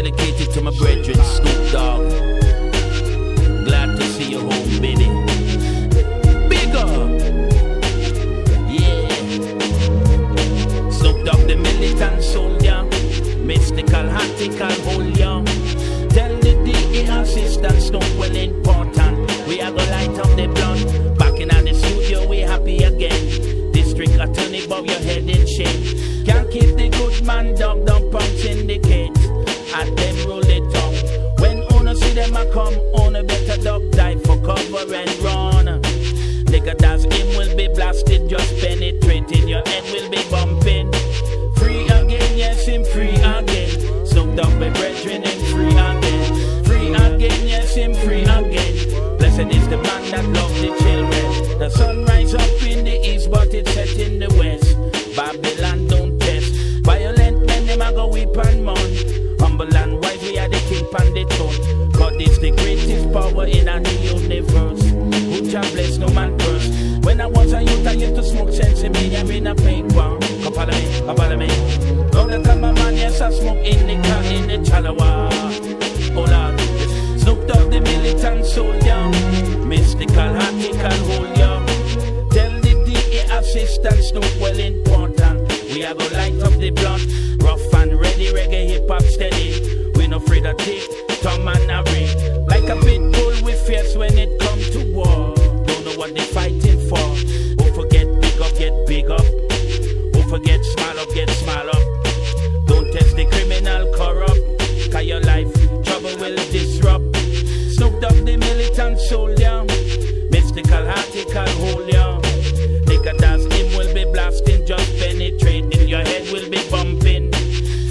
dedicated to my brethren, Snoop Dogg. Glad to see you home, baby. Big up. Yeah. Snoop Dogg, the militant soldier. Mystical, hatical, holy. Tell the DA assistant Snoop well important. We are gonna light up the blunt. Back in the studio, we happy again. District attorney, bow your head in shame. Can't keep the good man dog down, punk syndicate. At them roll it up. When owner see them a come, owner better dog dive for cover and run. Nigga that's him will be blasted, just penetrating. Your head will be bumping. Free again, yes, him free again. Snoop Dogg, my brethren, and free again. Free again, yes, him free again. Blessed is the man that loves the children. The sun rise up in the east, but it set in the west. Babylon don't test. Violent men, them a go weep and mourn. Humble and wise, we are the king and the throne. God is the greatest power in the universe. Who shall bless, no man curse. When I was a youth, I used to smoke sense in me. I'm in a paper. Come follow me, come follow me. Now that I'm a man, yes, I smoke in the car, in the chalawa. Oh Lord, Snoop Dogg, the militant soldier. Mystical, hatical, holy. Tell the DA assistant Snoop well important. We are gonna light up the blunt. Rough and ready, reggae, hip-hop steady. We no afraid of tick, Tom and a ring. Like a pit bull, we fierce when it come to war. Don't know what they fighting for. Who forget big up, get big up. Who forget smile up, get smile up. Don't test the criminal corrupt. Cause your life, trouble will disrupt. Snoop Dogg, the militant soldier. Mystical, hatical, holy. Nigga that's him will be blasting, just penetrating. Your head will be bumping.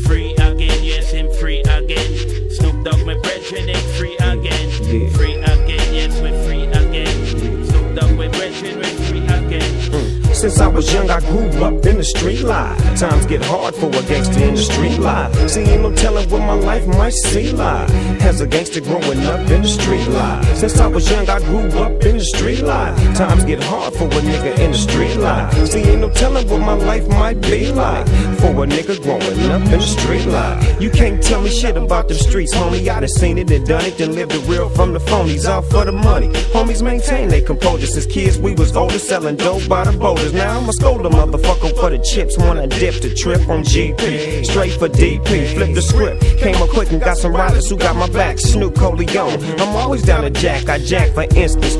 Free again, yes, him free again. Snoop Dogg, my brethren, him free again. Yeah. Free again, yes, we free again. Snoop Dogg, my brethren, we free again. Since I was young, I grew up in the street life. Times get hard for a gangster in the street life. See, ain't no telling what my life might see like. As a gangster growing up in the street life. Since I was young, I grew up in the street life. Times get hard for a nigga in the street life. See, ain't no telling what my life might be like. For a nigga growing up in the street life. You can't tell me shit about them streets, homie. I done seen it and done it and lived it real from the phonies. All for the money. Homies maintain they composure. Since kids we was older, selling dope by the boulders. Now I'ma scold a motherfucker for the chips. Wanna dip the trip on GP. Straight for DP, flip the script. Came up quick and got some riders who got my back. Snoop Coleon, I'm always down to jack. I jack for instance,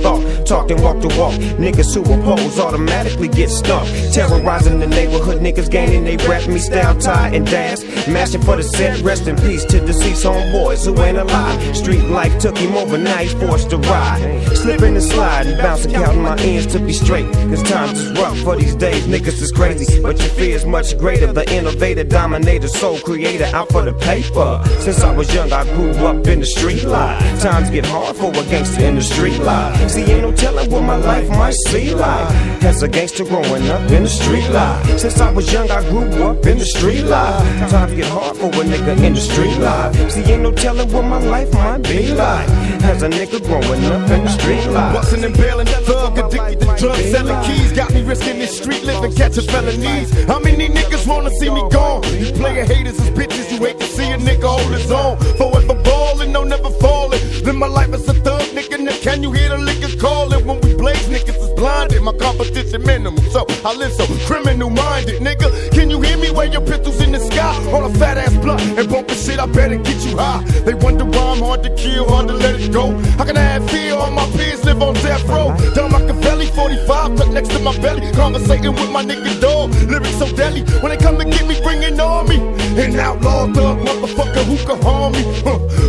talked and walked the walk. Niggas who oppose automatically get stuck. Terrorizing the neighborhood, niggas gaining they rap me style, tie and dash. Mashing for the set, rest in peace to deceased homeboys who ain't alive. Street life took him overnight, forced to ride. Slipping and sliding, bouncing, counting my ends to be straight. Cause times is rough for these days, niggas is crazy. But your fear is much greater. The innovator, dominator, soul creator, out for the paper. Since I was young, I grew up in the street life. Times get hard for a gangster in the street life. See, ain't no telling what my life might see like. As a gangster growing up in the street life. Since I was young, I grew up in the street life. Times get hard for a nigga in the street life. See, ain't no telling what my life might be like. As a nigga growing up in the street life. Bustin' and bailing, thug addicted to drugs, selling keys. Got me risking this street living, catching felonies. How many niggas wanna see me gone? You player haters is bitches, you hate to see a nigga hold his own. Forever ballin', no never fallin'. Then my life is a thug, nigga. Now can you hear the liquor calling? When we blaze, niggas is blinded. My competition minimal, so I live so criminal minded, nigga. Can you hear me wave your pistols in the sky? On a fat ass blunt and bumpin' shit, I better get you high. They wonder why I'm hard to kill, hard to let it go. How can I have fear? All my peers live on death row. Down Machiavelli, 45 tucked next to my belly. Conversating with my nigga dog. Lyrics so deadly. When they come to get me, bring it on me. An outlaw thug motherfucker who can harm me.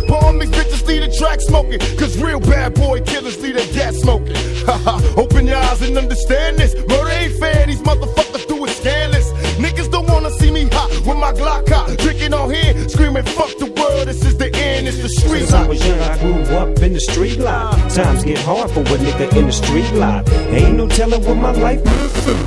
Palm these bitches leave the track smoking. Cause real bad boy killers leave their gas smoking. Haha, open your eyes and understand this. Murder ain't fair, these motherfuckers do it scandalous. Niggas don't wanna see me hot with my Glock hot. Drinking on here, screaming fuck the world, this is the end, it's the street. Since I was young, I grew up in the street life. Times get hard for a nigga in the street life. Ain't no telling what my life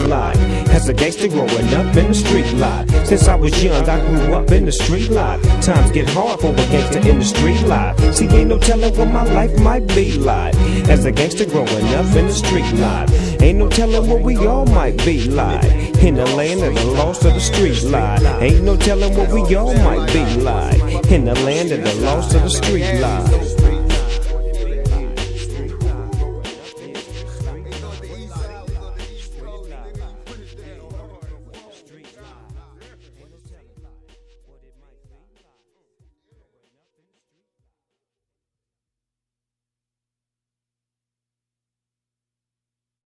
like. As a gangster growing up in the street life. Since I was young, I grew up in the street life. Times get hard for a gangster in the street life. See, ain't no telling what my life might be like. As a gangster growing up in the street life. Ain't no telling what we all might be like. In the land of the lost of the street life. Ain't no telling what we all might be like. In the land of the lost of the street life.